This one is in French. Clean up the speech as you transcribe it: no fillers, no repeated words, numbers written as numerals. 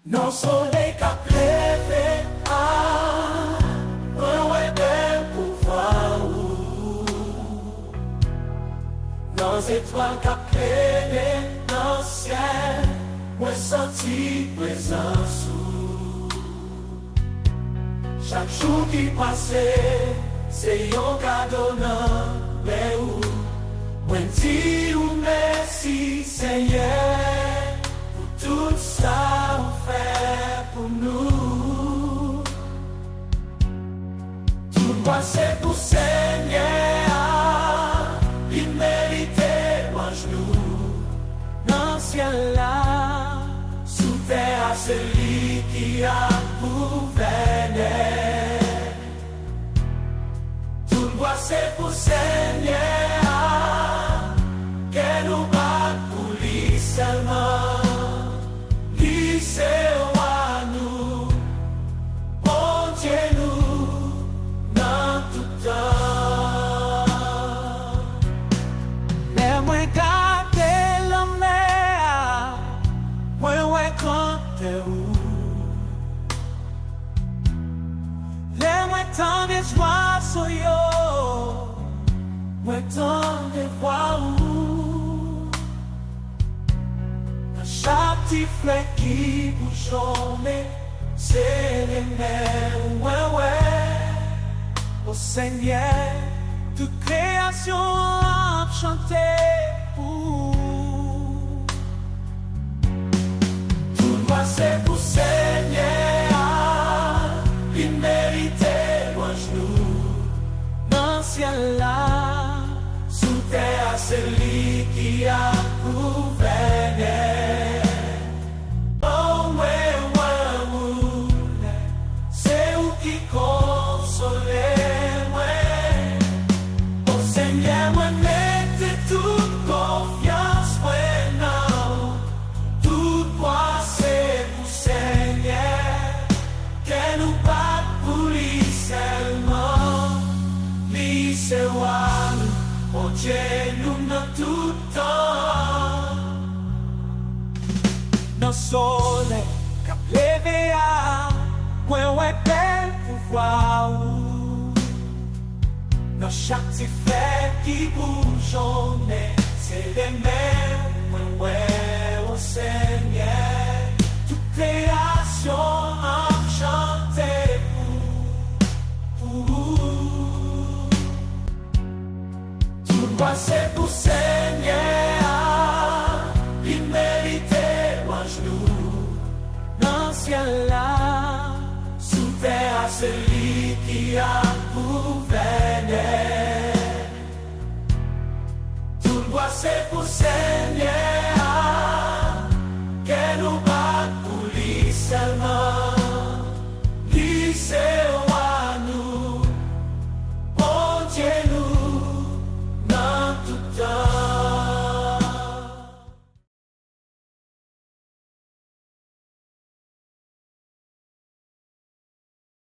Non soleil qu'a pleuvé, ouais bel pouvoir. Nos étoiles qu'a clairé dans le ciel, moi senti présence. Chaque jour qui passait, c'est un cadeau non, mais où moi dis ou merci Seigneur pour tout ça on fait pour nous. Tout passé pour Seigneur, il méritait moi genou. Dans le ciel là, sous terre celui qui a gouverné. Tout passé pour Seigneur, qu'elle nous bat pour lui seulement. Lui c'est roi nous, bon Dieu nous, dans tout temps. Les moins gardés la mer, moins quand t'es où. Les moins tant d'espoir sur yo, moins tant de voir où. Dans chaque petit fleur qui bougeonne, c'est les mers, ouais. Au Seigneur, toute création a chanté pour. Tout passé pour Seigneur, il méritait loin genou. Dans le ciel là, Sous terre celui qui a gouverné. Oh ouais, c'est où qui consolait moi. Oh Seigneur, moi mettez toute confiance maintenant. Tout droit c'est pour Seigneur, qu'elle nous bat pour lui seulement. Lui c'est roi, mon Dieu nous dans tout temps. dans le soleil, qu'a levé à, ouais bel pouvoir. Dans chaque petit fait qui bougeonne, c'est les mêmes, ouais, au Seigneur. Toute création enchantée pour. Tout passé pour Seigneur, il méritait loin genou. Dans le ciel là, Sous terre celui qui a gouverné. Tout passé pour Seigneur,